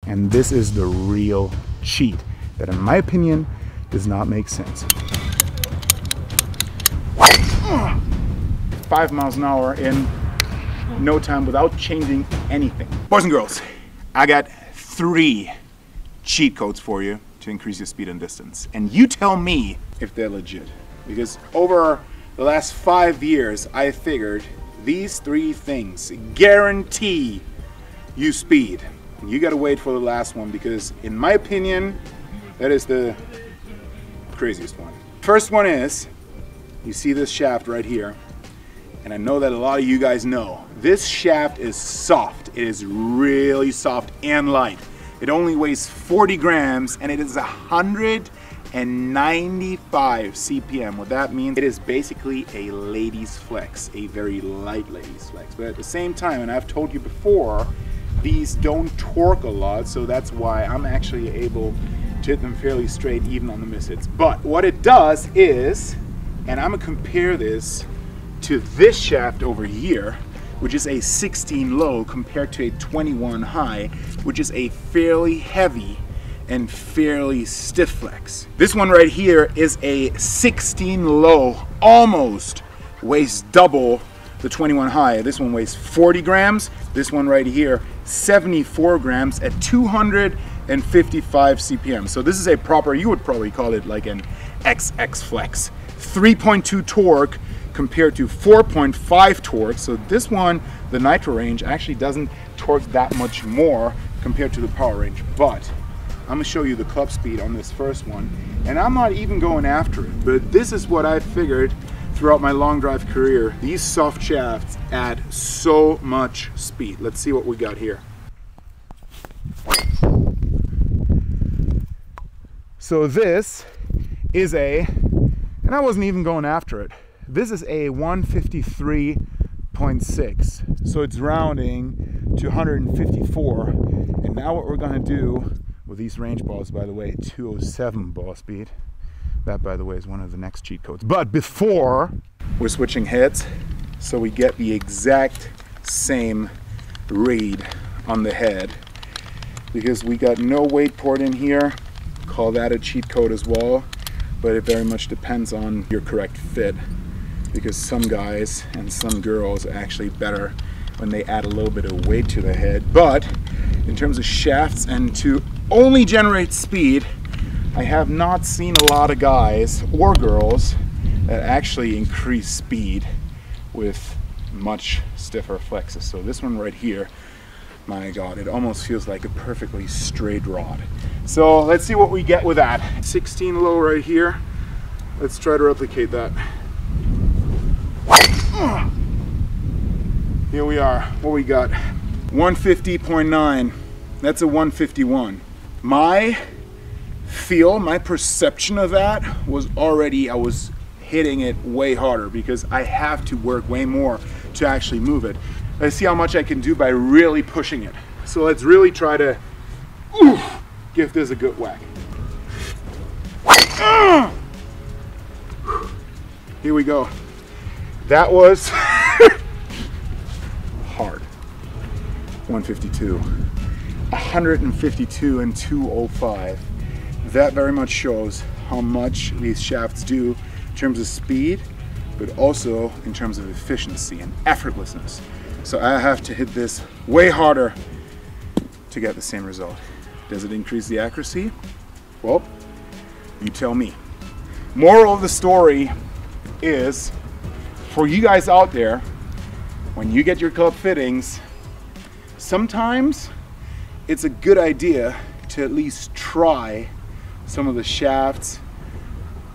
And this is the real cheat that, in my opinion, does not make sense. 5 miles an hour in no time without changing anything. Boys and girls, I got 3 cheat codes for you to increase your speed and distance. And you tell me if they're legit. Because over the last 5 years, I figured these 3 things guarantee you speed. You gotta wait for the last one because, in my opinion, that is the craziest one. First one is, you see this shaft right here, and I know that a lot of you guys know, this shaft is soft. It is really soft and light. It only weighs 40 grams and it is 195 CPM. What that means, it is basically a lady's flex, a very light lady's flex. But at the same time, and I've told you before, these don't torque a lot, so that's why I'm actually able to hit them fairly straight even on the mishits. But what it does is, and I'm gonna compare this to this shaft over here, which is a 16 low compared to a 21 high, which is a fairly heavy and fairly stiff flex. This one right here is a 16 low, almost weighs double the 21 high. This one weighs 40 grams. This one right here, 74 grams at 255 CPM. So this is a proper, you would probably call it like an XX flex. 3.2 torque compared to 4.5 torque. So this one, the nitro range, actually doesn't torque that much more compared to the power range. But I'm gonna show you the club speed on this first one. And I'm not even going after it, but this is what I figured throughout my long drive career. These soft shafts add so much speed. Let's see what we got here. So this is a, and I wasn't even going after it, this is a 153.6. So it's rounding to 154. And now what we're gonna do with these range balls, by the way, 207 ball speed. That, by the way, is one of the next cheat codes. But before, we're switching heads so we get the exact same read on the head. Because we got no weight port in here, call that a cheat code as well. But it very much depends on your correct fit. Because some guys and some girls are actually better when they add a little bit of weight to the head. But in terms of shafts and to only generate speed, I have not seen a lot of guys or girls that actually increase speed with much stiffer flexes. So this one right here, my God, it almost feels like a perfectly straight rod. So let's see what we get with that. 16 low right here. Let's try to replicate that. Here we are. What we got? 150.9. That's a 151. My feel, my perception of that was already, I was hitting it way harder because I have to work way more to actually move it. Let's see how much I can do by really pushing it. So let's really try to give this a good whack. Here we go. That was hard. 152. 152 and 205. That very much shows how much these shafts do in terms of speed, but also in terms of efficiency and effortlessness. So I have to hit this way harder to get the same result. Does it increase the accuracy? Well, you tell me. Moral of the story is, for you guys out there, when you get your club fittings, sometimes it's a good idea to at least try some of the shafts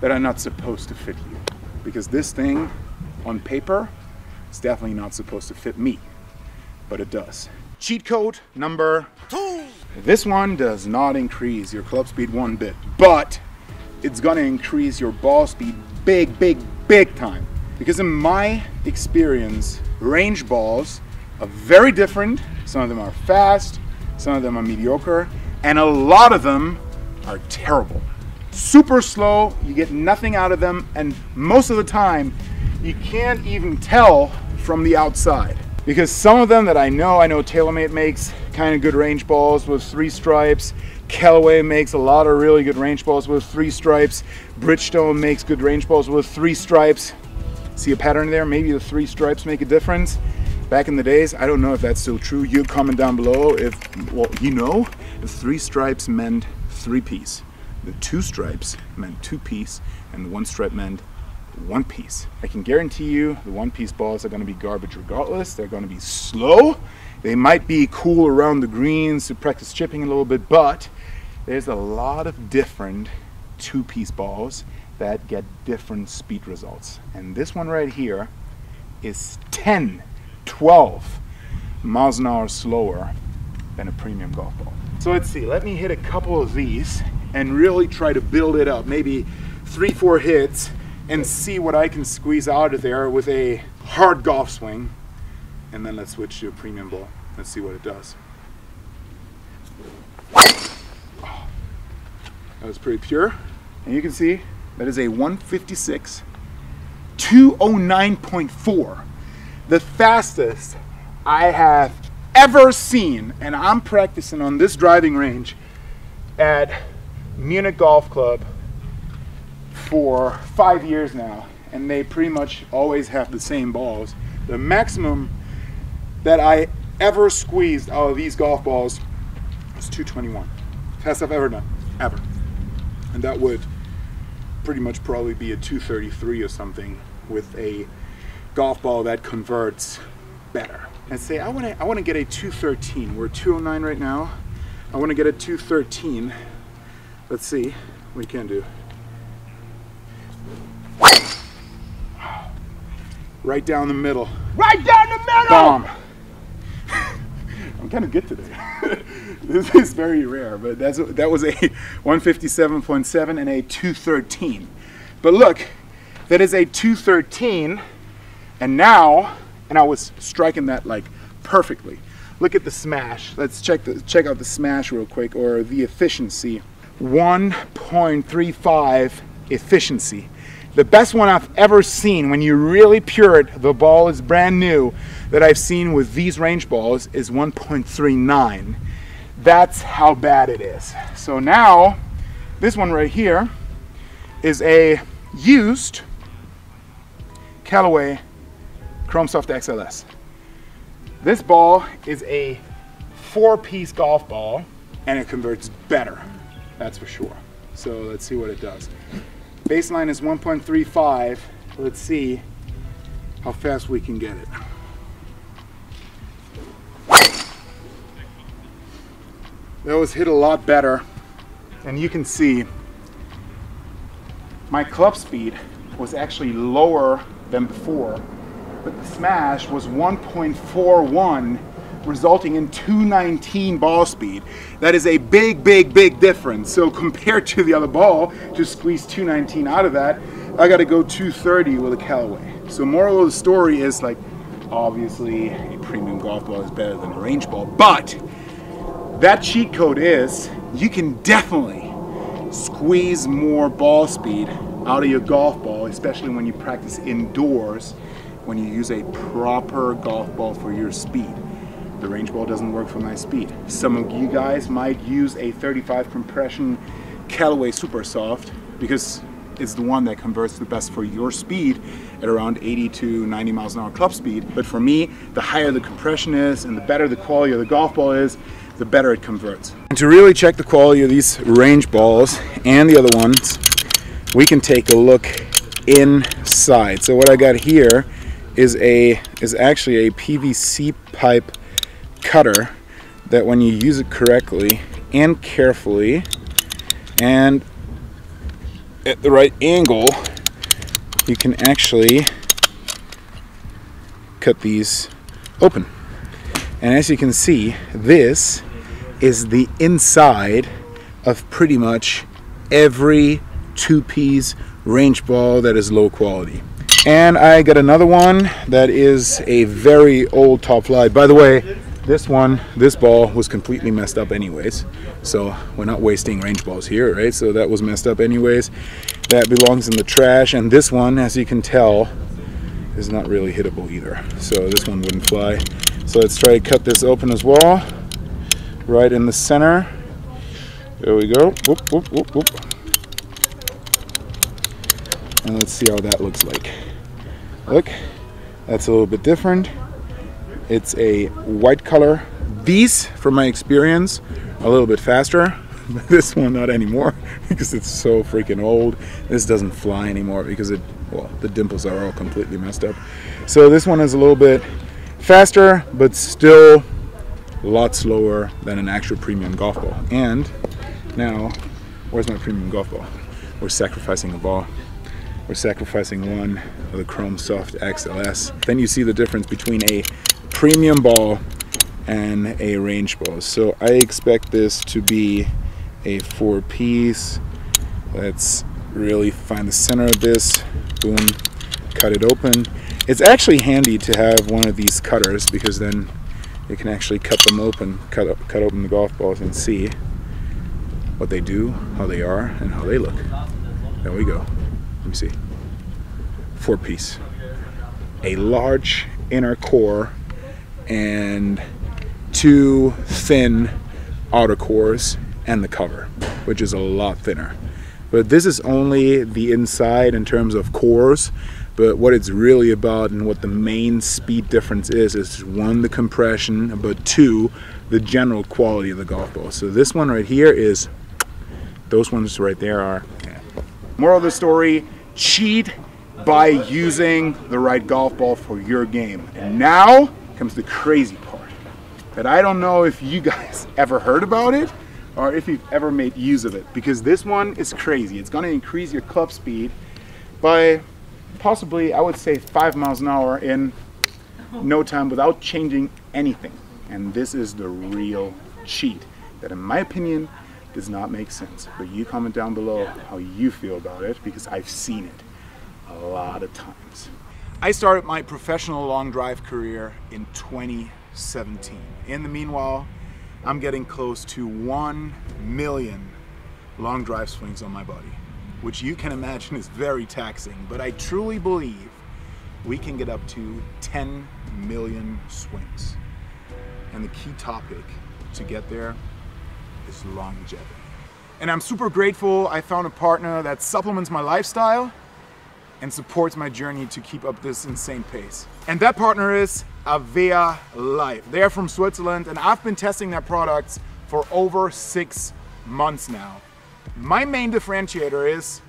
that are not supposed to fit you. Because this thing, on paper, is definitely not supposed to fit me, but it does. Cheat code number 2. This one does not increase your club speed one bit, but it's gonna increase your ball speed big, big, big time. Because in my experience, range balls are very different. Some of them are fast, some of them are mediocre, and a lot of them are terrible. Super slow, you get nothing out of them, and most of the time, you can't even tell from the outside. Because some of them that I know TaylorMade makes kind of good range balls with 3 stripes. Callaway makes a lot of really good range balls with 3 stripes. Bridgestone makes good range balls with 3 stripes. See a pattern there? Maybe the 3 stripes make a difference. Back in the days, I don't know if that's still true. You comment down below if, well, you know, if 3 stripes meant 3-piece. The 2 stripes meant 2-piece, and the 1 stripe meant 1-piece. I can guarantee you the 1-piece balls are going to be garbage regardless. They're going to be slow. They might be cool around the greens to practice chipping a little bit, but there's a lot of different 2-piece balls that get different speed results. And this one right here is 10, 12 miles an hour slower than a premium golf ball. So let's see, let me hit a couple of these and really try to build it up. Maybe 3-4 hits and see what I can squeeze out of there with a hard golf swing. And then let's switch to a premium ball. Let's see what it does. Oh, that was pretty pure. And you can see that is a 156, 209.4. The fastest I have ever seen. And I'm practicing on this driving range at Munich Golf Club for 5 years now. And they pretty much always have the same balls. The maximum that I ever squeezed out of these golf balls was 221. Best I've ever done, ever. And that would pretty much probably be a 233 or something with a golf ball that converts better. Let's say I want to get a 213. We're 209 right now. I want to get a 213. Let's see what we can do. Right down the middle. Right down the middle! Bomb. I'm kind of good today. This is very rare, but that was a 157.7 and a 213. But look, that is a 213, and I was striking that like perfectly. Look at the smash. Let's check out the smash real quick, or the efficiency. 1.35 efficiency. The best one I've ever seen when you really pure it, the ball is brand new, that I've seen with these range balls is 1.39. That's how bad it is. So now, this one right here is a used Callaway Chrome Soft XLS. This ball is a 4-piece golf ball, and it converts better, that's for sure. So let's see what it does. Baseline is 1.35. Let's see how fast we can get it. That was hit a lot better, and you can see my club speed was actually lower than before, but the smash was 1.41, resulting in 219 ball speed. That is a big, big, big difference. So compared to the other ball, to squeeze 219 out of that, I got to go 230 with a Callaway. So moral of the story is, like, obviously a premium golf ball is better than a range ball, but that cheat code is you can definitely squeeze more ball speed out of your golf ball, especially when you practice indoors, when you use a proper golf ball for your speed. The range ball doesn't work for my speed. Some of you guys might use a 35 compression Callaway Super Soft because it's the one that converts the best for your speed at around 80 to 90 miles an hour club speed. But for me, the higher the compression is and the better the quality of the golf ball is, the better it converts. And to really check the quality of these range balls and the other ones, we can take a look inside. So what I got here is actually a PVC pipe cutter that, when you use it correctly and carefully and at the right angle, you can actually cut these open. And as you can see, this is the inside of pretty much every 2-piece range ball that is low quality. And I got another one that is a very old top fly. By the way, this ball was completely messed up anyways, so we're not wasting range balls here, right? So that was messed up anyways. That belongs in the trash. And this one, as you can tell, is not really hittable either. So this one wouldn't fly. So let's try to cut this open as well. Right in the center. There we go. Whoop, whoop, whoop, whoop. And let's see how that looks like. Look, that's a little bit different. It's a white color. These, from my experience, are a little bit faster. But this one not anymore because it's so freaking old. This doesn't fly anymore because the dimples are all completely messed up. So this one is a little bit faster, but still a lot slower than an actual premium golf ball. And now, where's my premium golf ball? We're sacrificing a ball. We're sacrificing one of the Chrome Soft XLS. Then you see the difference between a premium ball and a range ball. So I expect this to be a 4-piece. Let's really find the center of this. Boom, cut it open. It's actually handy to have one of these cutters because then you can actually cut them open, cut open the golf balls and see what they do, how they are, and how they look. There we go. Let me see. 4-piece. A large inner core and 2 thin outer cores and the cover, which is a lot thinner. But this is only the inside in terms of cores, but what it's really about and what the main speed difference is 1, the compression, but 2, the general quality of the golf ball. So this one right here is, those ones right there are, yeah. Moral of the story, cheat by using the right golf ball for your game. And now comes the crazy part that I don't know if you guys ever heard about it or if you've ever made use of it, because this one is crazy. It's going to increase your club speed by possibly, I would say, 5 miles an hour in no time without changing anything. And this is the real cheat that, in my opinion, does not make sense. But you comment down below how you feel about it, because I've seen it a lot of times. I started my professional long drive career in 2017. In the meanwhile, I'm getting close to 1 million long drive swings on my body, which you can imagine is very taxing, but I truly believe we can get up to 10 million swings. And the key topic to get there is longevity. And I'm super grateful I found a partner that supplements my lifestyle and supports my journey to keep up this insane pace. And that partner is AVEA Life. They are from Switzerland, and I've been testing their products for over 6 months now. My main differentiator is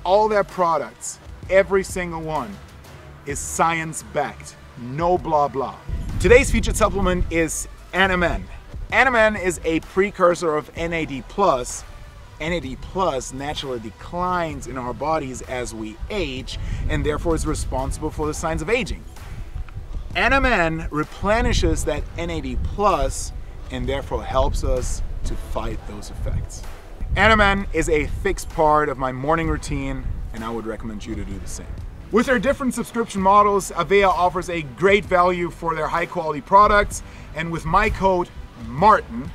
all their products, every single one, is science-backed, no blah blah. Today's featured supplement is NMN. NMN is a precursor of NAD+. NAD+ naturally declines in our bodies as we age, and therefore is responsible for the signs of aging. NMN replenishes that NAD+, and therefore helps us to fight those effects. NMN is a fixed part of my morning routine, and I would recommend you to do the same. With their different subscription models, AVEA offers a great value for their high quality products, and with my code MARTIN,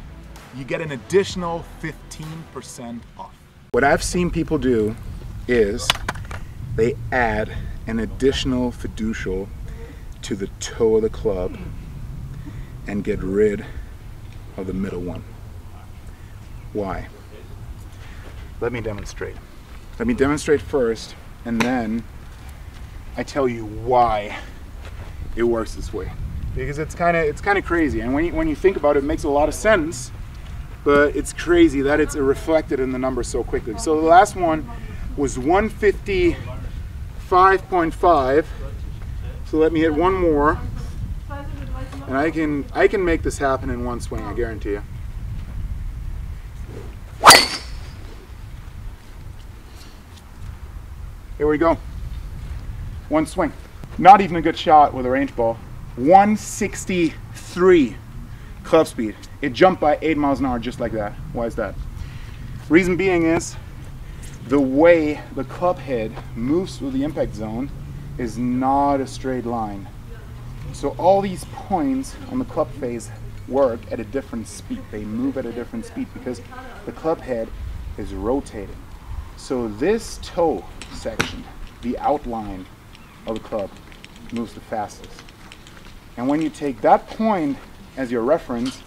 you get an additional 15% off. What I've seen people do is they add an additional fiducial to the toe of the club and get rid of the middle one. Why? Let me demonstrate. Let me demonstrate first, and then I tell you why it works this way. Because it's kind of crazy, and when you think about it, it makes a lot of sense. But it's crazy that it's reflected in the numbers so quickly. So the last one was 155.5. So let me hit one more, and I can make this happen in one swing. I guarantee you. Here we go. One swing. Not even a good shot with a range ball. 163 club speed. It jumped by 8 miles an hour just like that. Why is that? Reason being is the way the club head moves through the impact zone is not a straight line. So all these points on the club face work at a different speed. They move at a different speed because the club head is rotating. So this toe section, the outline of the club, moves the fastest. And when you take that point as your reference,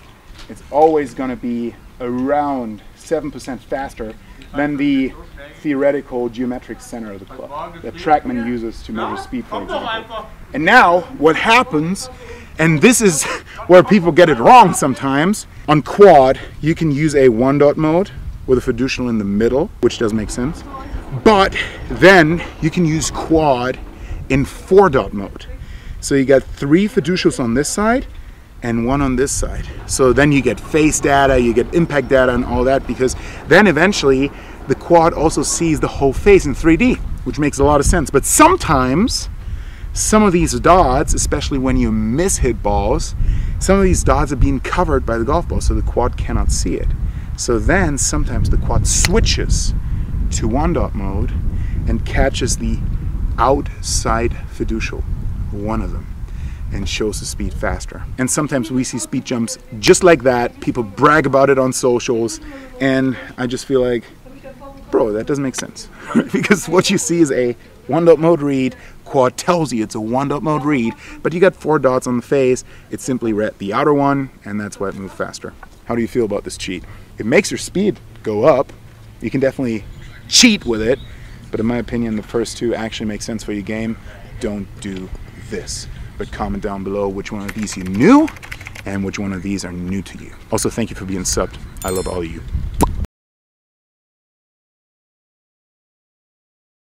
it's always going to be around 7% faster than the theoretical geometric center of the club that TrackMan uses to measure speed, for example. And now, what happens, and this is where people get it wrong sometimes, on quad, you can use a 1-dot mode with a fiducial in the middle, which does make sense. But then you can use quad in 4-dot mode. So you got 3 fiducials on this side and 1 on this side. So then you get phase data, you get impact data and all that, because then eventually the quad also sees the whole face in 3D, which makes a lot of sense. But sometimes some of these dots, especially when you miss hit balls, some of these dots are being covered by the golf ball, so the quad cannot see it. So then sometimes the quad switches to 1-dot mode and catches the outside fiducial, one of them, and shows the speed faster. And sometimes we see speed jumps just like that. People brag about it on socials, and I just feel like, bro, that doesn't make sense. Because what you see is a 1-dot mode read. Quad tells you it's a 1-dot mode read, but you got 4 dots on the face. It simply read the outer one, and that's why it moved faster. How do you feel about this cheat? It makes your speed go up. You can definitely cheat with it, but in my opinion, the first 2 actually make sense for your game. Don't do this. But comment down below which one of these you knew and which one of these are new to you. Also, thank you for being subbed. I love all of you.